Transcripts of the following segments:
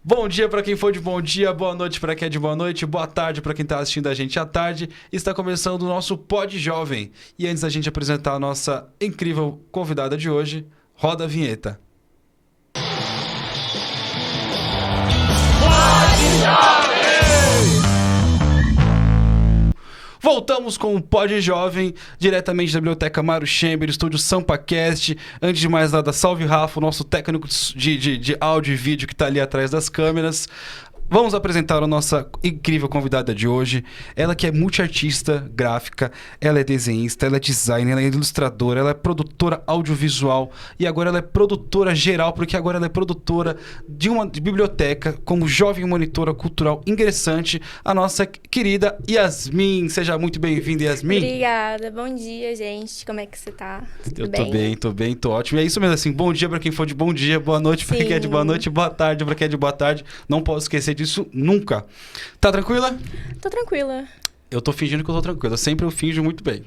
Bom dia para quem for de bom dia, boa noite para quem é de boa noite, boa tarde para quem está assistindo a gente à tarde. Está começando o nosso Pod Jovem. E antes da gente apresentar a nossa incrível convidada de hoje, roda a vinheta. Pod Jovem! Voltamos com o Pod Jovem, diretamente da Biblioteca Mário Chamber, estúdio SampaCast. Antes de mais nada, salve Rafa, o nosso técnico de áudio e vídeo que está ali atrás das câmeras. Vamos apresentar a nossa incrível convidada de hoje. Ela que é multiartista gráfica, ela é desenhista, ela é designer, ela é ilustradora, ela é produtora audiovisual e agora ela é produtora geral, porque agora ela é produtora de uma biblioteca como jovem monitora cultural ingressante, a nossa querida Yasmin. Seja muito bem-vinda, Yasmin. Obrigada. Bom dia, gente. Como é que você tá? Eu tô bem, tô ótimo. E é isso mesmo, assim, bom dia pra quem for de bom dia, boa noite pra quem é de boa noite, boa tarde pra quem é de boa tarde. Não posso esquecer disso nunca. Tá tranquila? Tô tranquila. Eu tô fingindo que eu tô tranquila. Sempre eu finjo muito bem.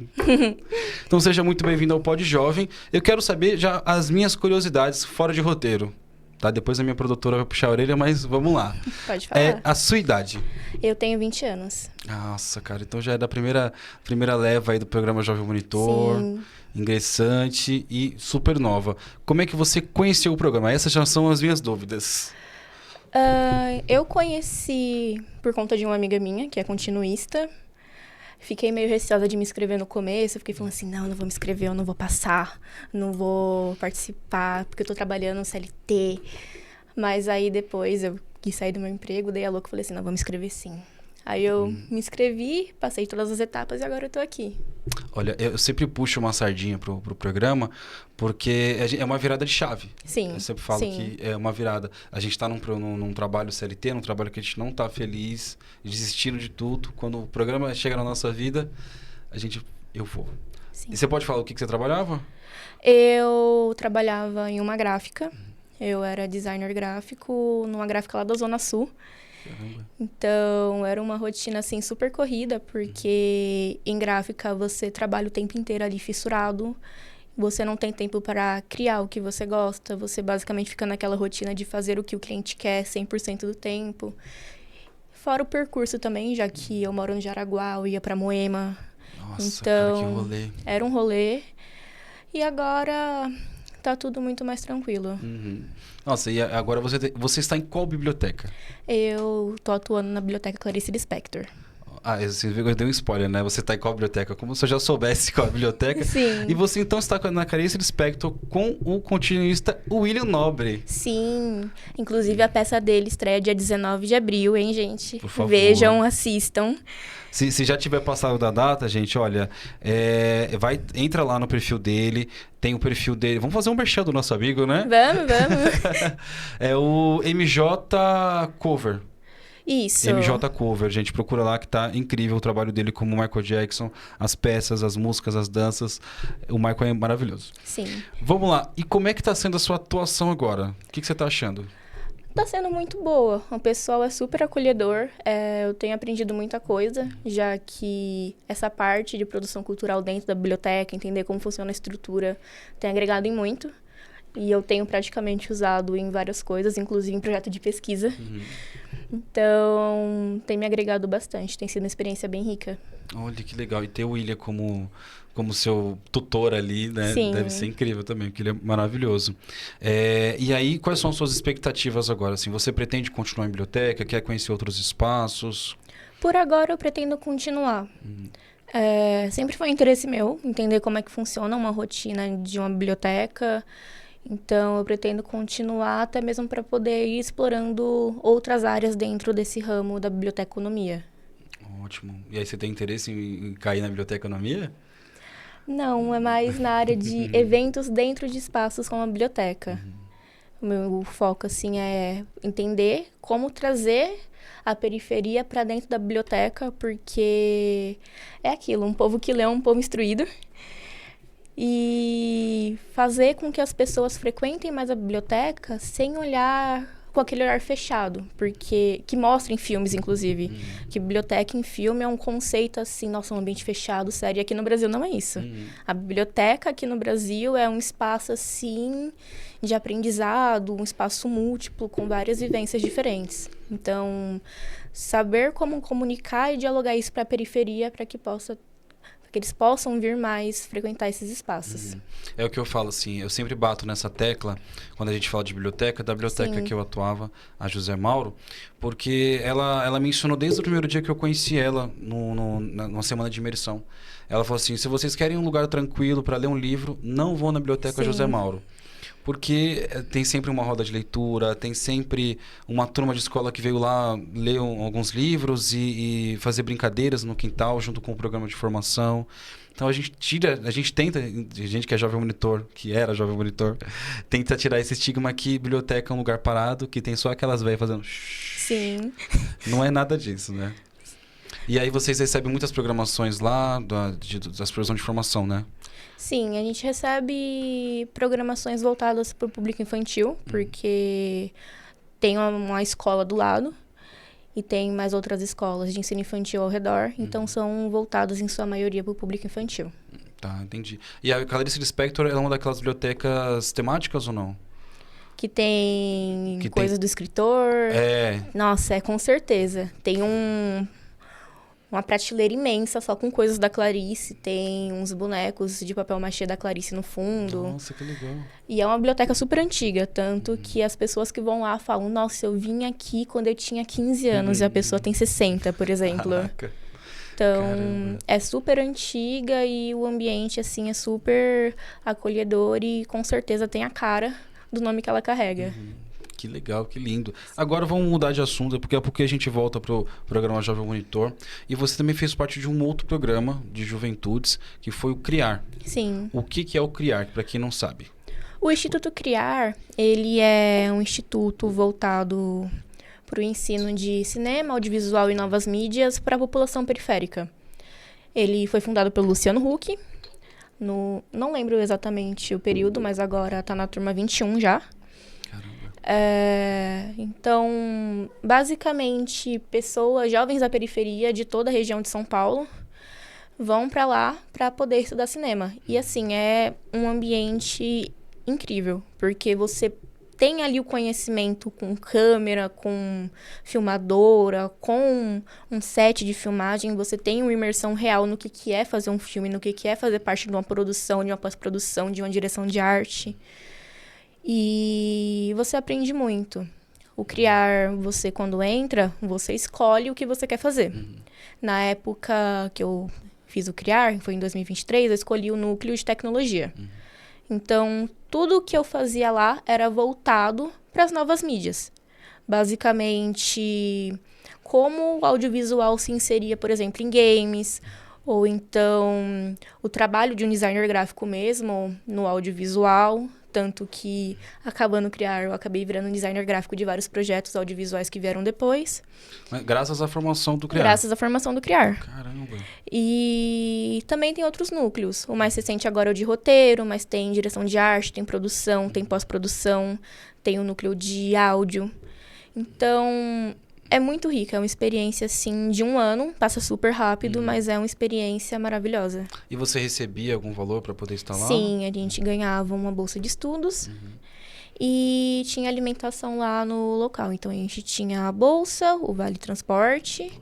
Então seja muito bem-vindo ao Pod Jovem. Eu quero saber já as minhas curiosidades fora de roteiro. Tá? Depois a minha produtora vai puxar a orelha, mas vamos lá. Pode falar. É a sua idade. Eu tenho 20 anos. Nossa, cara. Então já é da primeira leva aí do programa Jovem Monitor. Sim. Ingressante e super nova. Como é que você conheceu o programa? Essas já são as minhas dúvidas. Eu conheci por conta de uma amiga minha, que é continuista. Fiquei meio receosa de me inscrever no começo. Eu fiquei falando assim, não vou me inscrever, eu não vou passar, não vou participar, porque eu tô trabalhando no CLT. Mas aí depois eu quis sair do meu emprego, dei a louca e falei assim, não, vou me inscrever sim. Aí eu me inscrevi, passei todas as etapas e agora eu tô aqui. Olha, eu sempre puxo uma sardinha pro programa, porque é uma virada de chave. Sim. Eu sempre falo sim. que é uma virada. A gente tá num trabalho CLT, num trabalho que a gente não tá feliz, desistindo de tudo. Quando o programa chega na nossa vida, eu vou. Sim. E você pode falar o que você trabalhava? Eu trabalhava em uma gráfica. Eu era designer gráfico numa gráfica lá da Zona Sul. Caramba. Então, era uma rotina, assim, super corrida, porque em gráfica você trabalha o tempo inteiro ali fissurado, você não tem tempo para criar o que você gosta, você basicamente fica naquela rotina de fazer o que o cliente quer 100% do tempo. Fora o percurso também, já que eu moro no Jaraguá, eu ia para Moema. Nossa, então, cara, que rolê. Era um rolê. E agora tá tudo muito mais tranquilo. Uhum. Nossa, e agora você está em qual biblioteca? Eu tô atuando na Biblioteca Clarice Lispector. Ah, você viu que eu dei um spoiler, né? Você está em qual biblioteca? Como se eu já soubesse qual a biblioteca. Sim. E você então está na Clarice Lispector com o continuista William Nobre. Sim. Inclusive a peça dele estreia dia 19 de abril, hein, gente? Por favor. Vejam, assistam. Se já tiver passado da data, gente, olha, entra lá no perfil dele, tem o perfil dele. Vamos fazer um merchan do nosso amigo, né? Vamos. É o MJ Cover. Isso. MJ Cover, gente, procura lá que tá incrível o trabalho dele como Michael Jackson, as peças, as músicas, as danças. O Michael é maravilhoso. Sim. Vamos lá, e como é que tá sendo a sua atuação agora? O que você tá achando? Tá sendo muito boa. O pessoal é super acolhedor. Eu tenho aprendido muita coisa, já que essa parte de produção cultural dentro da biblioteca, entender como funciona a estrutura, tem agregado em muito. E eu tenho praticamente usado em várias coisas, inclusive em projeto de pesquisa. Uhum. Então, tem me agregado bastante. Tem sido uma experiência bem rica. Olha que legal. E ter o William como seu tutor ali, né? Sim. Deve ser incrível também, porque ele é maravilhoso. E aí, quais são as suas expectativas agora? Assim, você pretende continuar em biblioteca? Quer conhecer outros espaços? Por agora, eu pretendo continuar. Sempre foi um interesse meu entender como é que funciona uma rotina de uma biblioteca. Então, eu pretendo continuar até mesmo para poder ir explorando outras áreas dentro desse ramo da biblioteconomia. Ótimo. E aí, você tem interesse em cair na biblioteconomia? Não, é mais na área de eventos dentro de espaços como a biblioteca. O meu foco, assim, é entender como trazer a periferia para dentro da biblioteca, porque é aquilo, um povo que lê é um povo instruído. E fazer com que as pessoas frequentem mais a biblioteca sem olhar com aquele olhar fechado, porque que mostra em filmes, inclusive, que biblioteca em filme é um conceito assim, nossa, um ambiente fechado, sério, e aqui no Brasil não é isso. A biblioteca aqui no Brasil é um espaço assim de aprendizado, um espaço múltiplo com várias vivências diferentes. Então, saber como comunicar e dialogar isso para a periferia para que eles possam vir mais frequentar esses espaços. É o que eu falo, assim, eu sempre bato nessa tecla, quando a gente fala de biblioteca, da biblioteca Sim. que eu atuava, a José Mauro, porque ela me ensinou desde o primeiro dia que eu conheci ela, numa semana de imersão. Ela falou assim, se vocês querem um lugar tranquilo para ler um livro, não vão na biblioteca Sim. José Mauro. Porque tem sempre uma roda de leitura, tem sempre uma turma de escola que veio lá ler alguns livros e fazer brincadeiras no quintal junto com o programa de formação. Então a gente tenta, a gente que é jovem monitor, que era jovem monitor, tenta tirar esse estigma que biblioteca é um lugar parado, que tem só aquelas velhas fazendo... Sim. Não é nada disso, né? E aí vocês recebem muitas programações lá das produções de formação, né? Sim, a gente recebe programações voltadas para o público infantil, porque tem uma escola do lado e tem mais outras escolas de ensino infantil ao redor, então são voltadas em sua maioria para o público infantil. Tá, entendi. E a Clarice Lispector é uma daquelas bibliotecas temáticas ou não? Que tem coisas do escritor. Nossa, com certeza. Tem uma prateleira imensa só com coisas da Clarice. Tem uns bonecos de papel machê da Clarice no fundo. Nossa, que legal. E é uma biblioteca super antiga, tanto que as pessoas que vão lá falam, nossa, eu vim aqui quando eu tinha 15 anos e a pessoa tem 60, por exemplo. Caraca. Então, Caramba. é super antiga e o ambiente, assim, é super acolhedor e com certeza tem a cara do nome que ela carrega. Que legal, que lindo. Agora vamos mudar de assunto, porque a gente volta pro programa Jovem Monitor. E você também fez parte de um outro programa de juventudes, que foi o CRIAR. Sim. O que é o CRIAR, para quem não sabe? O Instituto CRIAR, ele é um instituto voltado para o ensino de cinema, audiovisual e novas mídias para a população periférica. Ele foi fundado pelo Luciano Huck, não lembro exatamente o período, mas agora está na turma 21 já. Então, basicamente, jovens da periferia de toda a região de São Paulo vão para lá para poder estudar cinema. E assim, é um ambiente incrível, porque você tem ali o conhecimento com câmera, com filmadora, com um set de filmagem, você tem uma imersão real no que é fazer um filme, no que é fazer parte de uma produção, de uma pós-produção, de uma direção de arte. E você aprende muito. O CRIAR, você quando entra, você escolhe o que você quer fazer. Na época que eu fiz o CRIAR, foi em 2023, eu escolhi o núcleo de tecnologia. Então, tudo que eu fazia lá era voltado para as novas mídias. Basicamente, como o audiovisual se inseria, por exemplo, em games, ou então o trabalho de um designer gráfico mesmo no audiovisual. Tanto que, acabando CRIAR, eu acabei virando um designer gráfico de vários projetos audiovisuais que vieram depois. Mas graças à formação do CRIAR. Graças à formação do CRIAR. Caramba. E também tem outros núcleos. O mais recente agora é o de roteiro, mas tem direção de arte, tem produção, tem pós-produção, tem o núcleo de áudio. Então, é muito rica. É uma experiência, assim, de um ano. Passa super rápido, mas é uma experiência maravilhosa. E você recebia algum valor para poder estar lá? Sim, a gente ganhava uma bolsa de estudos e tinha alimentação lá no local. Então, a gente tinha a bolsa, o vale transporte,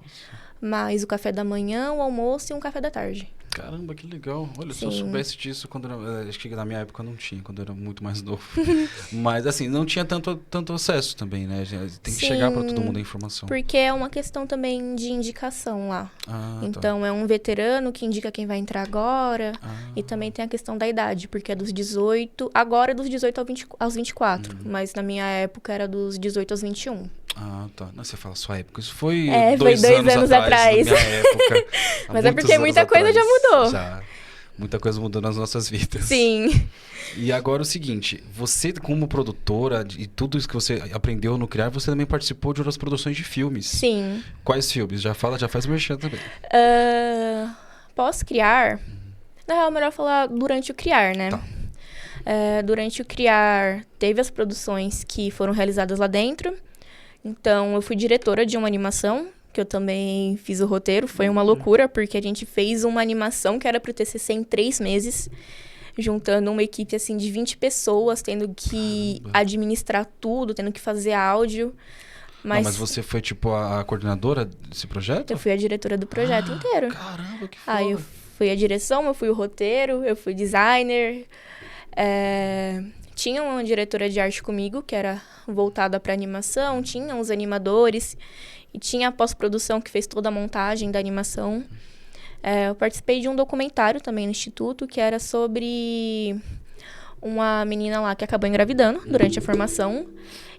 mais o café da manhã, o almoço e um café da tarde. Caramba, que legal. Olha, Sim. se eu soubesse disso quando acho que na minha época não tinha, quando eu era muito mais novo. Mas assim, não tinha tanto acesso também, né? Tem que chegar para todo mundo a informação. Porque é uma questão também de indicação lá. Então, tá. é um veterano que indica quem vai entrar agora. E também tem a questão da idade, porque é dos 18... Agora é dos 18 aos 24. Mas na minha época era dos 18 aos 21. Tá. Não, você fala sua época. Isso foi foi 2 anos atrás. Na minha época. Mas é porque muita coisa já mudou. Já. Muita coisa mudou nas nossas vidas. Sim. E agora o seguinte, você como produtora e tudo isso que você aprendeu no CRIAR, você também participou de outras produções de filmes. Sim. Quais filmes? Já faz merchan também. Pós-CRIAR, na real é melhor falar durante o CRIAR, né? Tá. Durante o CRIAR, teve as produções que foram realizadas lá dentro. Então, eu fui diretora de uma animação, que eu também fiz o roteiro. Foi uma loucura, porque a gente fez uma animação que era pro TCC em 3 meses, juntando uma equipe, assim, de 20 pessoas, tendo que administrar tudo, tendo que fazer áudio. Mas você foi, tipo, a coordenadora desse projeto? Eu fui a diretora do projeto inteiro. Caramba, que foda. Aí eu fui a direção, eu fui o roteiro, eu fui designer. Tinha uma diretora de arte comigo, que era voltada para animação, tinha uns animadores, e tinha a pós-produção que fez toda a montagem da animação. Eu participei de um documentário também no Instituto, que era sobre uma menina lá que acabou engravidando durante a formação.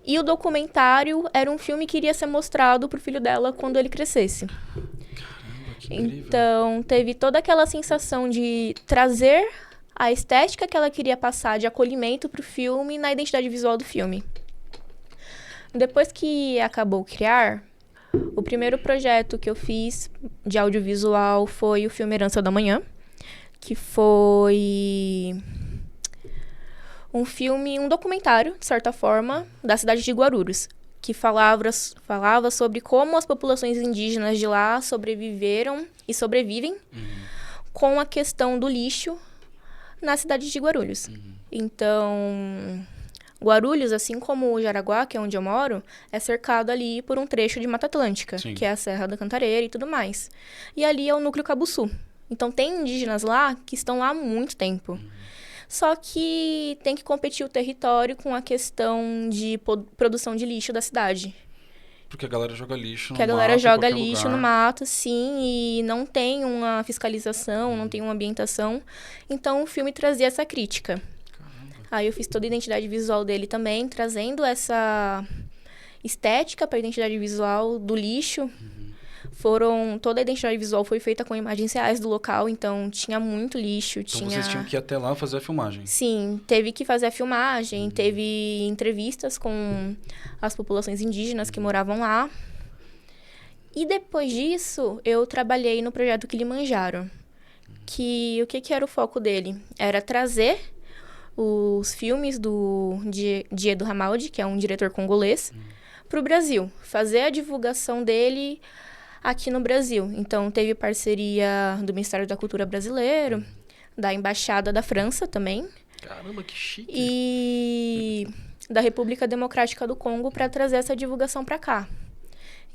E o documentário era um filme que iria ser mostrado pro filho dela quando ele crescesse. Caramba, que incrível. Então, teve toda aquela sensação de trazer a estética que ela queria passar de acolhimento pro filme na identidade visual do filme. Depois que acabou o Criar, o primeiro projeto que eu fiz de audiovisual foi o filme Herança da Manhã, que foi um documentário, de certa forma, da cidade de Guarulhos, que falava sobre como as populações indígenas de lá sobreviveram e sobrevivem com a questão do lixo na cidade de Guarulhos. Então, Guarulhos, assim como o Jaraguá, que é onde eu moro, é cercado ali por um trecho de Mata Atlântica, Sim. que é a Serra da Cantareira e tudo mais. E ali é o núcleo Cabuçu. Então, tem indígenas lá que estão lá há muito tempo. Só que tem que competir o território com a questão de produção de lixo da cidade. Porque a galera joga lixo no Que a galera mato, em joga qualquer lixo lugar. no mato, sim, e não tem uma fiscalização, não tem uma ambientação. Então, o filme trazia essa crítica. Caramba. Aí eu fiz toda a identidade visual dele também, trazendo essa estética para a identidade visual do lixo. Toda a identidade visual foi feita com imagens reais do local, então tinha muito lixo. Então tinha... vocês tinham que ir até lá fazer a filmagem. Sim, teve que fazer a filmagem, teve entrevistas com as populações indígenas que moravam lá. E depois disso, eu trabalhei no projeto Kilimanjaro, que o que era o foco dele? Era trazer os filmes de Edu Ramaldi, que é um diretor congolês, para o Brasil. Fazer a divulgação dele aqui no Brasil. Então, teve parceria do Ministério da Cultura brasileiro, da Embaixada da França também, Caramba, que chique. e da República Democrática do Congo para trazer essa divulgação para cá.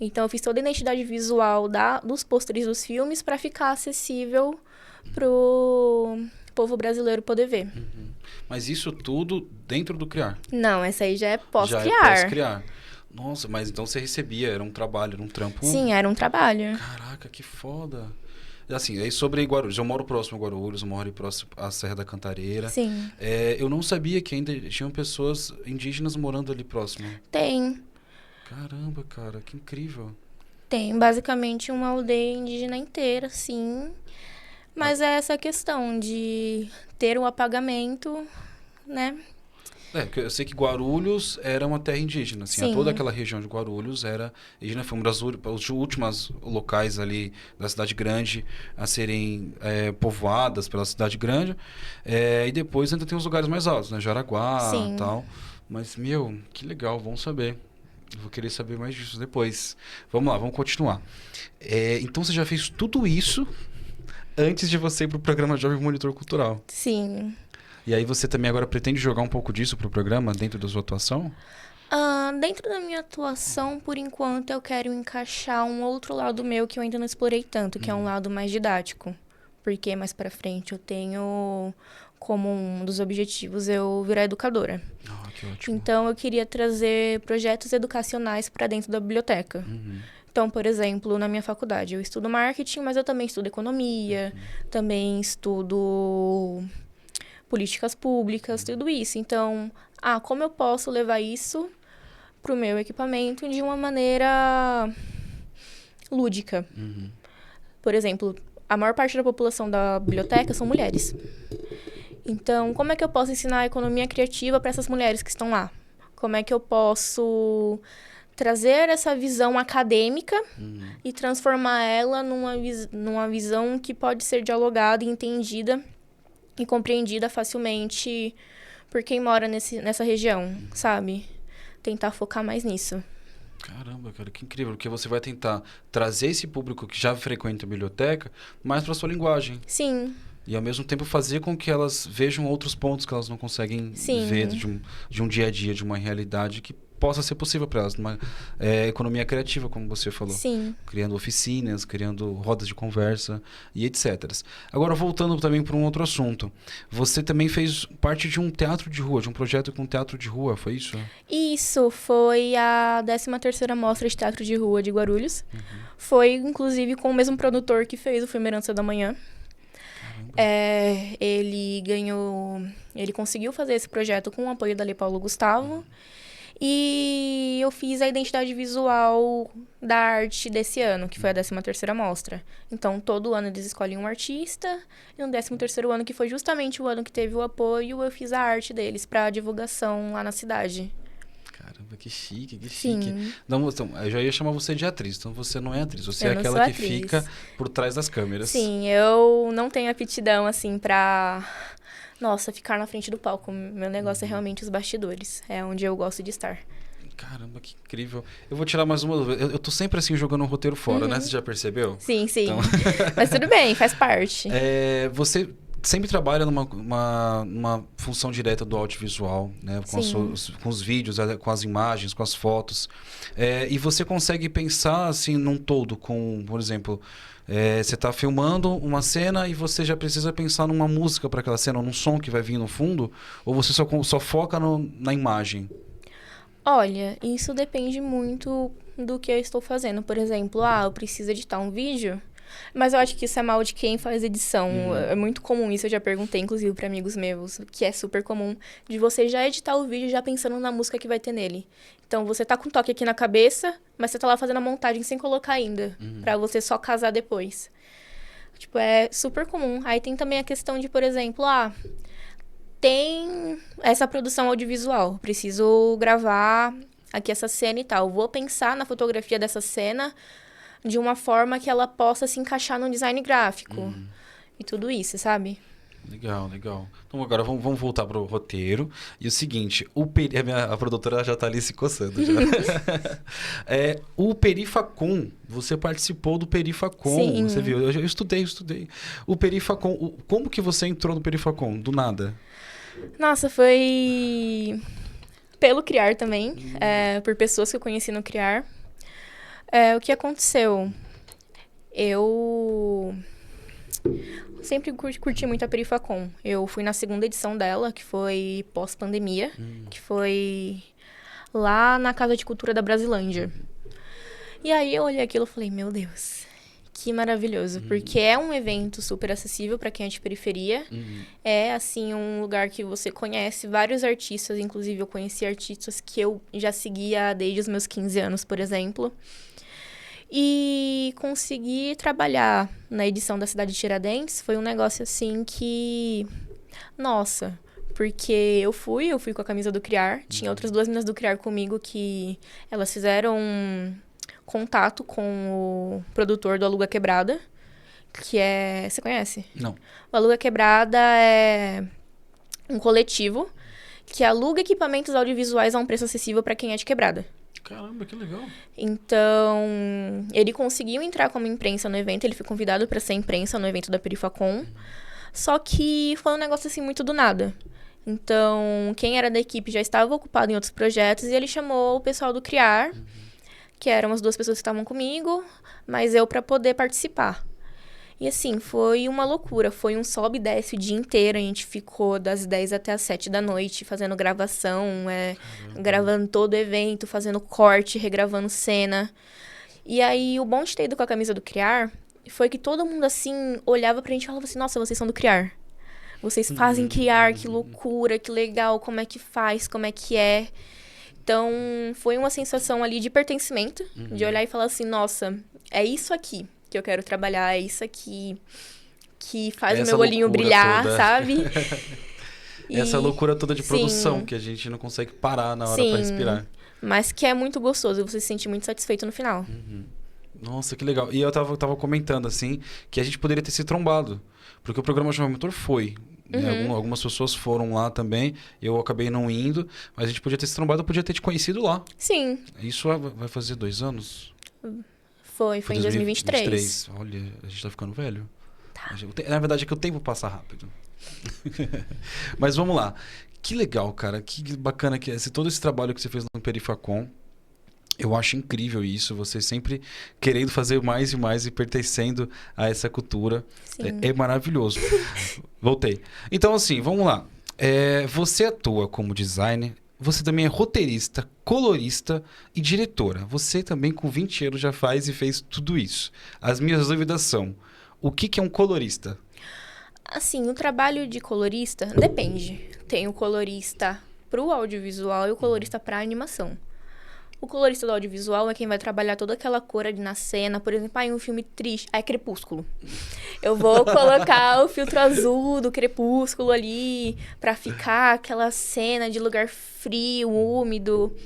Então, eu fiz toda a identidade visual dos pôsteres dos filmes para ficar acessível pro povo brasileiro poder ver. Mas isso tudo dentro do Criar? Não, essa aí já é Já pós-criar. é pós-criar. Nossa, mas então você recebia, era um trabalho, era um trampo. Sim, era um trabalho. Caraca, que foda. Assim, aí sobre Guarulhos, eu moro próximo a Guarulhos, eu moro próximo à Serra da Cantareira. Sim. Eu não sabia que ainda tinham pessoas indígenas morando ali próximo. Tem. Caramba, cara, que incrível. Tem basicamente uma aldeia indígena inteira, sim. Mas é essa questão de ter um apagamento, né? Porque eu sei que Guarulhos era uma terra indígena, assim, Sim. toda aquela região de Guarulhos era indígena, foi uma das últimas locais ali da cidade grande a serem povoadas pela cidade grande, e depois ainda tem os lugares mais altos, né, Jaraguá Sim. e tal, mas, que legal, vamos saber. Eu vou querer saber mais disso depois. Vamos lá, vamos continuar. Então você já fez tudo isso antes de você ir pro programa Jovem Monitor Cultural. Sim. E aí você também agora pretende jogar um pouco disso pro programa dentro da sua atuação? Dentro da minha atuação, por enquanto, eu quero encaixar um outro lado meu que eu ainda não explorei tanto, que é um lado mais didático. Porque mais pra frente eu tenho como um dos objetivos eu virar educadora. Que ótimo. Então, eu queria trazer projetos educacionais para dentro da biblioteca. Então, por exemplo, na minha faculdade, eu estudo marketing, mas eu também estudo economia, também estudo políticas públicas, tudo isso. Então, como eu posso levar isso pro meu equipamento de uma maneira lúdica? Por exemplo, a maior parte da população da biblioteca são mulheres. Então, como é que eu posso ensinar a economia criativa para essas mulheres que estão lá? Como é que eu posso trazer essa visão acadêmica e transformar ela numa visão que pode ser dialogada e entendida e compreendida facilmente por quem mora nessa região, sabe? Tentar focar mais nisso. Caramba, cara, que incrível, porque você vai tentar trazer esse público que já frequenta a biblioteca mais para sua linguagem. Sim, E ao mesmo tempo fazer com que elas vejam outros pontos que elas não conseguem ver sim, de um dia a dia, de uma realidade que possa ser possível para elas, numa economia criativa, como você falou. sim. Criando oficinas, criando rodas de conversa e etc. Agora, voltando também para um outro assunto. Você também fez parte de um teatro de rua, de um projeto com teatro de rua, foi isso? Isso foi a 13ª Mostra de Teatro de Rua de Guarulhos. Foi, inclusive, com o mesmo produtor que fez o filme Herança da Manhã. Ele conseguiu fazer esse projeto com o apoio da Lei Paulo Gustavo. E eu fiz a identidade visual da arte desse ano, que foi a 13ª Mostra. Então, todo ano eles escolhem um artista, e no 13º ano, que foi justamente o ano que teve o apoio, eu fiz a arte deles para divulgação lá na cidade. Caramba, que chique, que chique. Sim. Não, então, eu já ia chamar você de atriz, então você não é atriz, você Eu é não aquela sou que atriz. fica por trás das câmeras. Sim, eu não tenho aptidão, assim, pra... Nossa, ficar na frente do palco. Meu negócio é realmente os bastidores. É onde eu gosto de estar. Caramba, que incrível. Eu vou tirar mais uma dúvida. Eu tô sempre assim jogando um roteiro fora, né? Você já percebeu? Sim, sim. Então- Mas tudo bem, faz parte. Você sempre trabalha numa função direta do audiovisual, né? Sim. Com os vídeos, com as imagens, com as fotos. E você consegue pensar assim num todo, com, por exemplo, você está filmando uma cena e você já precisa pensar numa música para aquela cena, ou num som que vai vir no fundo, ou você só foca na imagem? Olha, isso depende muito do que eu estou fazendo. Por exemplo, eu preciso editar um vídeo, mas eu acho que isso é mal de quem faz edição. É muito comum isso, eu já perguntei, inclusive, para amigos meus, que é super comum, de você já editar o vídeo já pensando na música que vai ter nele. Então, você tá com um toque aqui na cabeça, mas você tá lá fazendo a montagem sem colocar ainda, pra você só casar depois. Tipo, é super comum. Aí tem também a questão de, por exemplo, tem essa produção audiovisual, preciso gravar aqui essa cena e tal. Vou pensar na fotografia dessa cena de uma forma que ela possa se encaixar no design gráfico. E tudo isso, sabe? Legal, legal. Então agora vamos voltar pro roteiro. E o seguinte, a produtora já tá ali se coçando já. O Perifacon, você participou do Perifacon, Sim. você viu? Eu estudei. O Perifacon, como que você entrou no Perifacon? Do nada? Nossa, foi pelo Criar também, por pessoas que eu conheci no Criar. O que aconteceu? Eu sempre curti muito a Perifacon. Eu fui na 2ª edição dela, que foi pós-pandemia, que foi lá na Casa de Cultura da Brasilândia. E aí eu olhei aquilo e falei, meu Deus, que maravilhoso, porque é um evento super acessível para quem é de periferia. É, assim, um lugar que você conhece vários artistas, inclusive eu conheci artistas que eu já seguia desde os meus 15 anos, por exemplo. E conseguir trabalhar na edição da Cidade de Tiradentes foi um negócio assim que... Nossa, porque eu fui com a camisa do Criar. Tinha outras 2 meninas do Criar comigo que elas fizeram contato com o produtor do Aluga Quebrada, que é... Você conhece? Não. O Aluga Quebrada é um coletivo que aluga equipamentos audiovisuais a um preço acessível para quem é de quebrada. Caramba, que legal. Então, ele conseguiu entrar como imprensa no evento, ele foi convidado para ser imprensa no evento da Perifacon, só que foi um negócio assim muito do nada. Então, quem era da equipe já estava ocupado em outros projetos e ele chamou o pessoal do Criar, que eram as 2 pessoas que estavam comigo, mas eu para poder participar. E assim, foi uma loucura, foi um sobe e desce o dia inteiro, a gente ficou das 10 até as 7 da noite fazendo gravação, gravando todo o evento, fazendo corte, regravando cena. E aí, o bom de ter ido com a camisa do Criar foi que todo mundo, assim, olhava pra gente e falava assim, nossa, vocês são do Criar. Vocês fazem Criar, que loucura, que legal, como é que faz, como é que é. Então, foi uma sensação ali de pertencimento, de olhar e falar assim, nossa, é isso aqui que eu quero trabalhar, é isso aqui que faz o meu olhinho brilhar, toda. Sabe? Essa loucura toda de produção, sim, que a gente não consegue parar na hora pra respirar. Mas que é muito gostoso, você se sente muito satisfeito no final. Nossa, que legal. E eu tava comentando, assim, que a gente poderia ter se trombado. Porque o programa Jovem Mentor foi né? Algumas pessoas foram lá também, eu acabei não indo, mas a gente podia ter se trombado, eu podia ter te conhecido lá. Sim. Isso vai fazer 2 anos? Foi em 2023. Olha, a gente tá ficando velho. Tá. Na verdade é que o tempo passa rápido. Mas vamos lá. Que legal, cara. Que bacana que todo esse trabalho que você fez no Perifacom. Eu acho incrível isso. Você sempre querendo fazer mais e mais e pertencendo a essa cultura. É maravilhoso. Voltei. Então, assim, vamos lá. Você atua como designer. Você também é roteirista, colorista e diretora. Você também, com 20 anos, já faz e fez tudo isso. As minhas dúvidas são: o que é um colorista? Assim, o trabalho de colorista depende. Tem o colorista para o audiovisual e o colorista para a animação. O colorista do audiovisual é quem vai trabalhar toda aquela cor ali na cena. Por exemplo, um filme triste. É Crepúsculo. Eu vou colocar o filtro azul do Crepúsculo ali pra ficar aquela cena de lugar frio, úmido.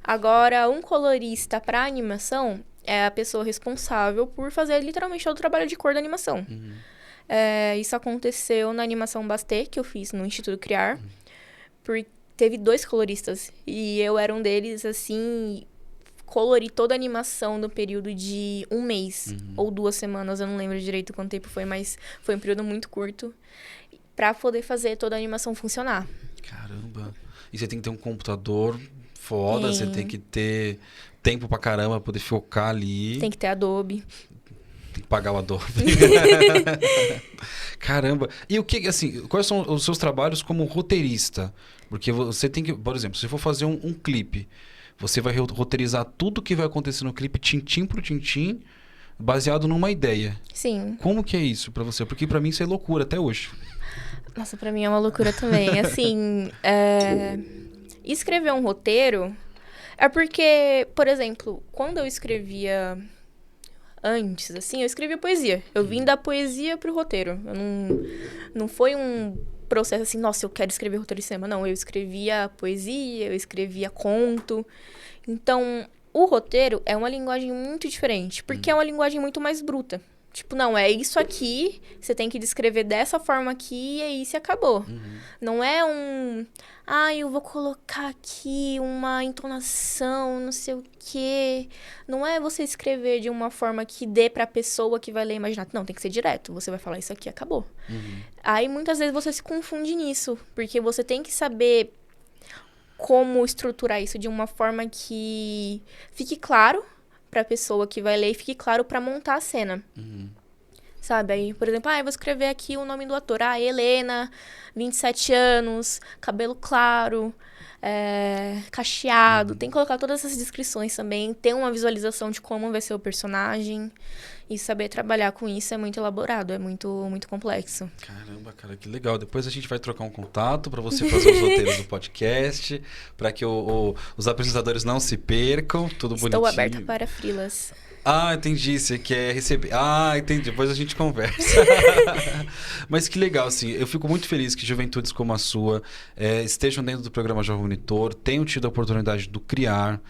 Agora, um colorista pra animação é a pessoa responsável por fazer literalmente todo o trabalho de cor da animação. Isso aconteceu na animação Bastet, que eu fiz no Instituto Criar. Teve 2 coloristas e eu era um deles, assim, colori toda a animação no período de 1 mês ou 2 semanas, eu não lembro direito quanto tempo foi, mas foi um período muito curto, pra poder fazer toda a animação funcionar. Caramba! E você tem que ter um computador foda, você tem que ter tempo pra caramba pra poder focar ali. Tem que ter Adobe. Tem que pagar o Adobe. Caramba! E o que, assim, quais são os seus trabalhos como roteirista? Porque você tem que, por exemplo, se for fazer um clipe, você vai roteirizar tudo que vai acontecer no clipe, tintim por tintim, baseado numa ideia. Sim. Como que é isso pra você? Porque pra mim isso é loucura até hoje. Nossa, pra mim é uma loucura também. Assim, escrever um roteiro é porque, por exemplo, quando eu escrevia antes, assim, eu escrevia poesia. Eu vim da poesia pro roteiro. Não foi um processo assim, nossa, eu quero escrever roteiro de cinema. Não, eu escrevia poesia, eu escrevia conto. Então, o roteiro é uma linguagem muito diferente, porque é uma linguagem muito mais bruta. Tipo, não, é isso aqui, você tem que descrever dessa forma aqui e é isso e acabou. Não é eu vou colocar aqui uma entonação, não sei o quê. Não é você escrever de uma forma que dê pra pessoa que vai ler imaginar. Não, tem que ser direto. Você vai falar isso aqui, acabou. Aí, muitas vezes, você se confunde nisso, porque você tem que saber como estruturar isso de uma forma que fique claro pra pessoa que vai ler e fique claro pra montar a cena. Sabe? Aí, por exemplo, eu vou escrever aqui o nome do ator. Helena, 27 anos, cabelo claro, cacheado. Tem que colocar todas essas descrições também. Ter uma visualização de como vai ser o personagem. E saber trabalhar com isso é muito elaborado, é muito, muito complexo. Caramba, cara, que legal. Depois a gente vai trocar um contato para você fazer os roteiros do podcast, para que os apresentadores não se percam, tudo bonitinho. Estou aberta para freelas. Ah, entendi. Você quer receber. Ah, entendi. Depois a gente conversa. Mas que legal, assim. Eu fico muito feliz que juventudes como a sua estejam dentro do programa Jovem Monitor, tenham tido a oportunidade do criar.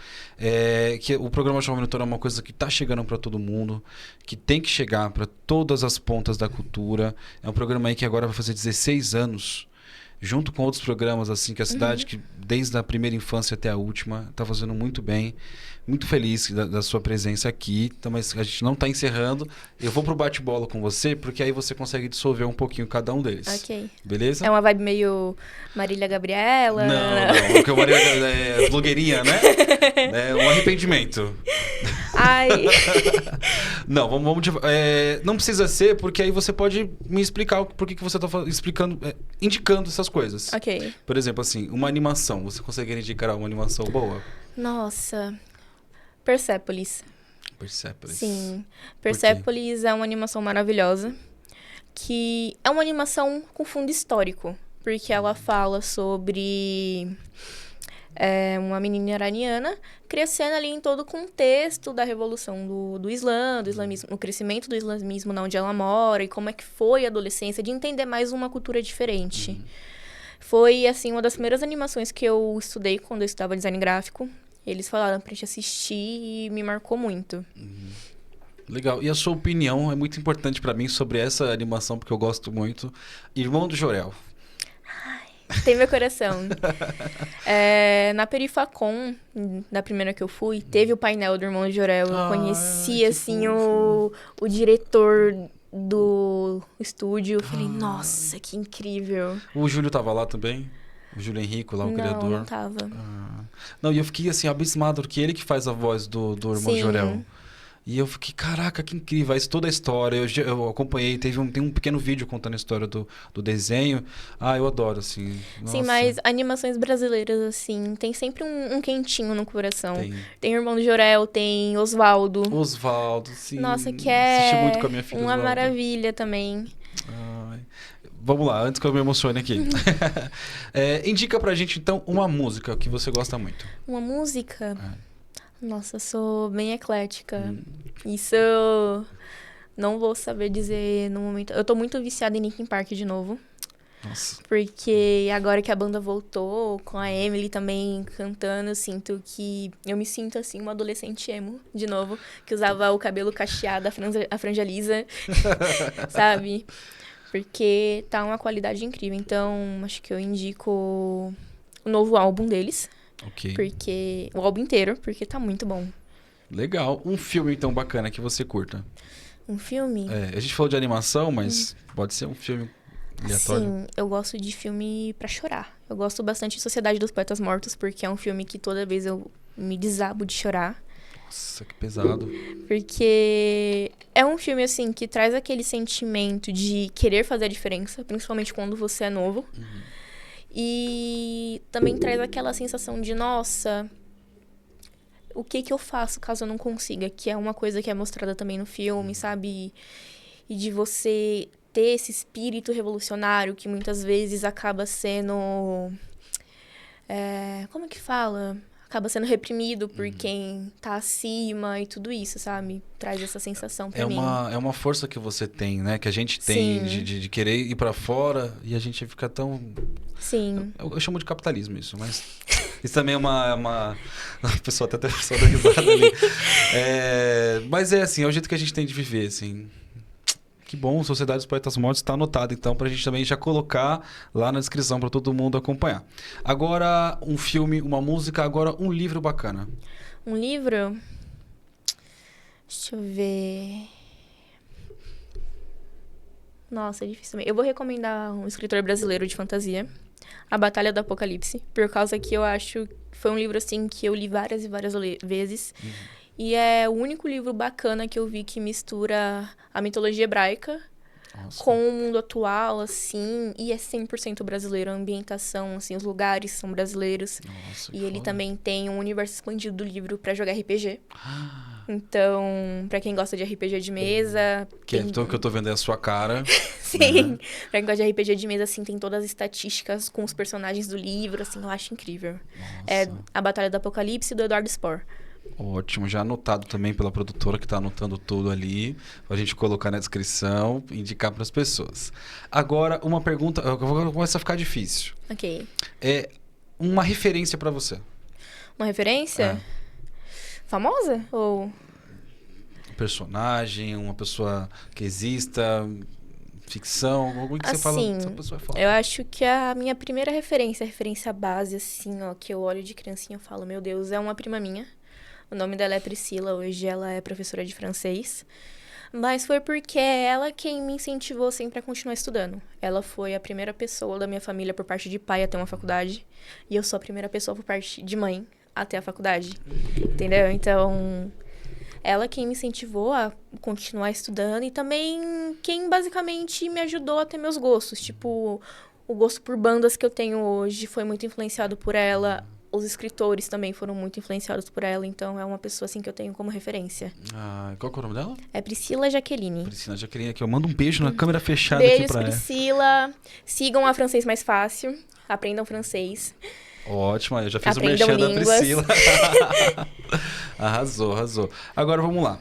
Que o programa Jovem Monitor é uma coisa que está chegando para todo mundo, que tem que chegar para todas as pontas da cultura. É um programa aí que agora vai fazer 16 anos. Junto com outros programas, assim, que a cidade, que desde a primeira infância até a última, está fazendo muito bem. Muito feliz da sua presença aqui. Então, mas a gente não está encerrando. Eu vou pro bate-bola com você, porque aí você consegue dissolver um pouquinho cada um deles. Ok. Beleza? É uma vibe meio Marília Gabriela? Não. Porque o Marília é blogueirinha, né? É um arrependimento. Ai. Não, vamos não precisa ser, porque aí você pode me explicar por que você está explicando, indicando essas coisas. Ok. Por exemplo, assim, uma animação. Você consegue indicar uma animação boa? Nossa. Persepolis. Persepolis. Sim. Persepolis é uma animação maravilhosa, que é uma animação com fundo histórico, porque ela fala sobre uma menina iraniana crescendo ali em todo o contexto da revolução do Islã, do islamismo, no crescimento do islamismo na onde ela mora, e como é que foi a adolescência, de entender mais uma cultura diferente. Foi, assim, uma das primeiras animações que eu estudei quando eu estudava design gráfico. Eles falaram pra gente assistir e me marcou muito. Legal. E a sua opinião é muito importante pra mim sobre essa animação, porque eu gosto muito. Irmão do Jorel. Tem meu coração. Na Perifacon, da primeira que eu fui, teve o painel do Irmão de Jorel. Eu conheci, assim, o diretor do estúdio. Eu falei, nossa, que incrível. O Júlio tava lá também? O Júlio Henrico, lá, o criador? Não tava. Não, e eu fiquei, assim, abismado, porque ele que faz a voz do Irmão Jorel. E eu fiquei, caraca, que incrível, toda a história, eu acompanhei, tem um pequeno vídeo contando a história do desenho. Eu adoro, assim. Nossa. Sim, mas animações brasileiras, assim, tem sempre um quentinho no coração. Tem o Irmão do Jorel, tem Osvaldo. Osvaldo, sim. Nossa, que assisti muito com a minha filha, uma Osvaldo. Maravilha também. Vamos lá, antes que eu me emocione aqui. Indica pra gente, então, uma música que você gosta muito. Uma música? Nossa, eu sou bem eclética. Isso eu não vou saber dizer no momento. Eu tô muito viciada em Linkin Park de novo. Nossa. Porque agora que a banda voltou, com a Emily também cantando, eu me sinto assim, uma adolescente emo, de novo, que usava o cabelo cacheado, a franja lisa, sabe? Porque tá uma qualidade incrível. Então, acho que eu indico o novo álbum deles. Ok. Porque o álbum inteiro, porque tá muito bom. Legal. Um filme, então, bacana que você curta. Um filme? A gente falou de animação, mas pode ser um filme aleatório. Sim, eu gosto de filme pra chorar. Eu gosto bastante de Sociedade dos Poetas Mortos, porque é um filme que toda vez eu me desabo de chorar. Nossa, que pesado. Porque é um filme, assim, que traz aquele sentimento de querer fazer a diferença, principalmente quando você é novo. E também traz aquela sensação de, nossa, o que eu faço caso eu não consiga? Que é uma coisa que é mostrada também no filme, sabe? E de você ter esse espírito revolucionário que muitas vezes acaba sendo... como que fala? Acaba sendo reprimido por quem tá acima e tudo isso, sabe? Traz essa sensação pra mim. É uma força que você tem, né? Que a gente tem de querer ir pra fora e a gente fica tão... Sim. Eu chamo de capitalismo isso, mas... Isso também é uma... A pessoa até deu risada ali. Mas é assim, é o jeito que a gente tem de viver, assim... Que bom, Sociedade dos Poetas Mortos está anotado, então, pra gente também já colocar lá na descrição para todo mundo acompanhar. Agora, um filme, uma música, agora um livro bacana. Um livro? Deixa eu ver... Nossa, é difícil também. Eu vou recomendar um escritor brasileiro de fantasia, A Batalha do Apocalipse, por causa que eu acho que foi um livro, assim, que eu li várias e várias vezes. E é o único livro bacana que eu vi que mistura a mitologia hebraica com o mundo atual, assim, e é 100% brasileiro. A ambientação, assim, os lugares são brasileiros. Nossa, e ele também tem um universo expandido do livro pra jogar RPG. Então, pra quem gosta de RPG de mesa... Que eu tô vendo é a sua cara. Sim, pra quem gosta de RPG de mesa, assim, tem todas as estatísticas com os personagens do livro, assim, eu acho incrível. É A Batalha do Apocalipse, do Eduardo Spohr. Ótimo, já anotado também pela produtora que tá anotando tudo ali, pra gente colocar na descrição, indicar para as pessoas. Agora, uma pergunta, começa a ficar difícil. Ok. Uma referência para você. Uma referência? Famosa? Ou... Personagem, uma pessoa que exista, ficção, algo que você fala, essa pessoa é foda. Eu acho que a minha primeira referência, a referência base, assim, ó, que eu olho de criancinha e falo, meu Deus, é uma prima minha. O nome dela é Priscila, hoje ela é professora de francês. Mas foi porque é ela quem me incentivou sempre a continuar estudando. Ela foi a primeira pessoa da minha família por parte de pai a ter uma faculdade. E eu sou a primeira pessoa por parte de mãe a ter a faculdade. Entendeu? Então, ela quem me incentivou a continuar estudando e também quem basicamente me ajudou a ter meus gostos. Tipo, o gosto por bandas que eu tenho hoje foi muito influenciado por ela. Os escritores também foram muito influenciados por ela, então é uma pessoa assim que eu tenho como referência. Qual que é o nome dela? É Priscila Jaqueline. Priscila Jaqueline aqui. Eu mando um beijo na câmera fechada Beijos, aqui pra ela. Priscila. Sigam a Francês Mais Fácil. Aprendam francês. Ótimo, eu já fiz Aprendam o merchan da línguas. Priscila. Arrasou. Agora vamos lá.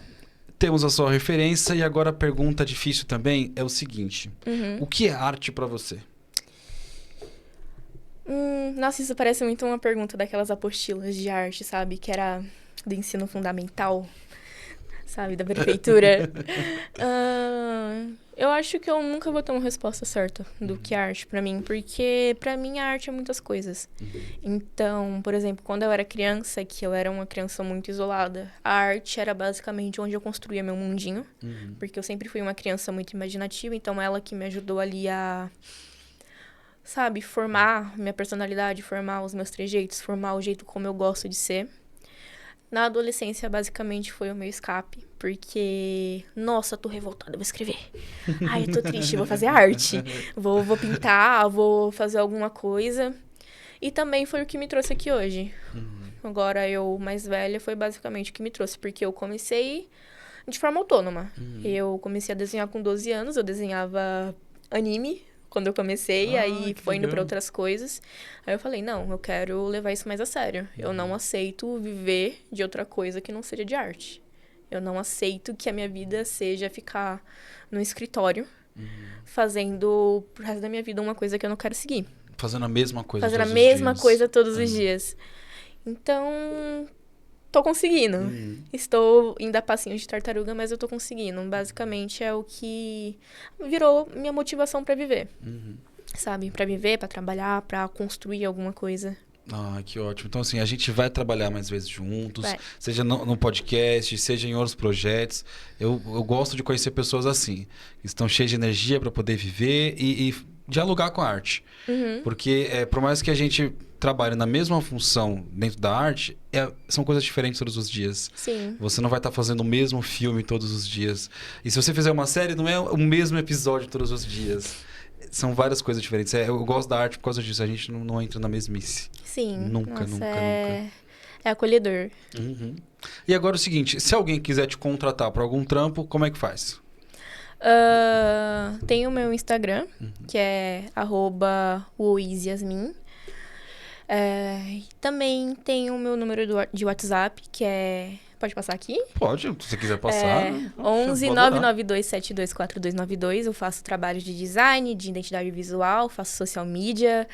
Temos a sua referência e agora a pergunta difícil também é o seguinte. O que é arte pra você? Nossa, isso parece muito uma pergunta daquelas apostilas de arte, sabe? Que era do ensino fundamental. sabe, da prefeitura. Eu acho que eu nunca vou ter uma resposta certa do que é arte pra mim, porque pra mim a arte é muitas coisas. Então, por exemplo, quando eu era criança, que eu era uma criança muito isolada, a arte era basicamente onde eu construía meu mundinho, porque eu sempre fui uma criança muito imaginativa, então ela que me ajudou ali a, sabe, formar minha personalidade, formar os meus trejeitos, formar o jeito como eu gosto de ser. Na adolescência, basicamente, foi o meu escape. Porque, nossa, tô revoltada, vou escrever. Ai, eu tô triste, vou fazer arte. Vou pintar, vou fazer alguma coisa. E também foi o que me trouxe aqui hoje. Agora, eu, mais velha, foi basicamente o que me trouxe. Porque eu comecei de forma autônoma. Eu comecei a desenhar com 12 anos. Eu desenhava anime quando eu comecei, aí foi indo pra outras coisas. Aí eu falei, não, eu quero levar isso mais a sério. Eu não aceito viver de outra coisa que não seja de arte. Eu não aceito que a minha vida seja ficar no escritório, fazendo pro resto da minha vida uma coisa que eu não quero seguir. Fazendo a mesma coisa Fazendo a todos os mesma dias. coisa todos os dias. Então, tô conseguindo. Estou indo a passinho de tartaruga, mas eu tô conseguindo. Basicamente é o que virou minha motivação pra viver. Sabe? Pra viver, pra trabalhar, pra construir alguma coisa. Ah, que ótimo. Então, assim, a gente vai trabalhar mais vezes juntos, Vai. seja no podcast, seja em outros projetos. Eu gosto de conhecer pessoas assim, que estão cheias de energia para poder viver e dialogar com a arte. Porque, por mais que a gente trabalhe na mesma função dentro da arte, são coisas diferentes todos os dias. Sim. Você não vai estar fazendo o mesmo filme todos os dias. E se você fizer uma série, não é o mesmo episódio todos os dias. São várias coisas diferentes. Eu gosto da arte por causa disso. A gente não entra na mesmice. Sim. Nunca. É acolhedor. E agora é o seguinte, se alguém quiser te contratar para algum trampo, como é que faz? Tem o meu Instagram, que é @uizyasmin. Também tem o meu número de WhatsApp, que é... Pode passar aqui? Pode, se você quiser passar. 11 vou adorar. 992 724292. Eu faço trabalhos de design, de identidade visual, faço social media.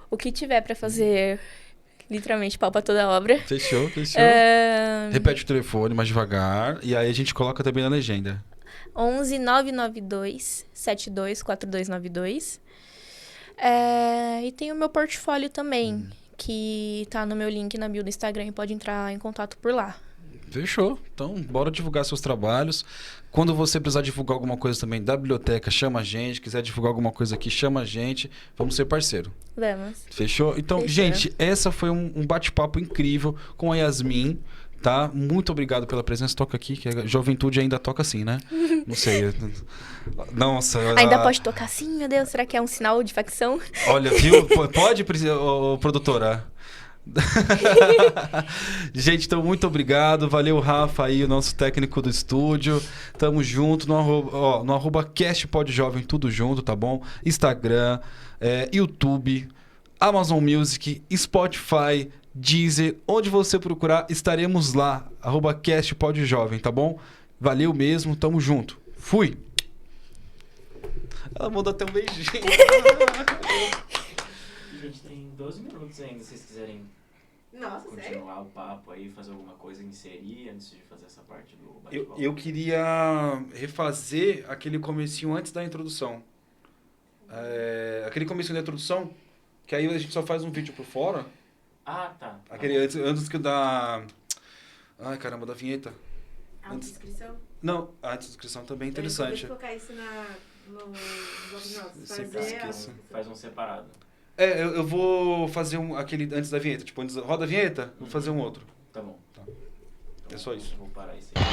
O que tiver pra fazer, literalmente, pau pra toda obra. Fechou. Repete o telefone mais devagar. E aí a gente coloca também na legenda. 11 992 724292. E tem o meu portfólio também, que tá no meu link na bio do Instagram e pode entrar em contato por lá. Fechou. Então, bora divulgar seus trabalhos. Quando você precisar divulgar alguma coisa também da biblioteca, chama a gente. Quiser divulgar alguma coisa aqui, chama a gente. Vamos ser parceiro. Vamos. Fechou? Então, Fechou. gente, essa foi um bate-papo incrível com a Yasmin, tá? Muito obrigado pela presença. Toca aqui, que a juventude ainda toca assim, né? Não sei. Nossa. Ainda pode tocar assim, meu Deus? Será que é um sinal de facção? Olha, viu? Pode, produtora? Gente, então muito obrigado. Valeu, Rafa aí, o nosso técnico do estúdio. Tamo junto no arroba @castpodjovem, tudo junto, tá bom? Instagram, YouTube, Amazon Music, Spotify, Deezer, onde você procurar, estaremos lá. @castpodjovem, tá bom? Valeu mesmo, tamo junto. Fui! Ela mandou até um beijinho. Gente, tem 12 minutos ainda, se vocês quiserem continuar o papo aí, fazer alguma coisa, inserir antes de fazer essa parte do bate-papo. Eu queria refazer aquele comecinho antes da introdução. Aquele comecinho da introdução, que aí a gente só faz um vídeo por fora. Ah, tá. Aquele antes que da... Ai, caramba, da vinheta. A descrição? Não, a descrição também é interessante. Vou colocar isso no bloco de notas. Sempre esqueço. Faz um separado. Eu vou fazer aquele antes da vinheta. Tipo, antes, roda a vinheta, vou fazer um outro. Tá bom. Tá. É só isso. Vou parar isso aí.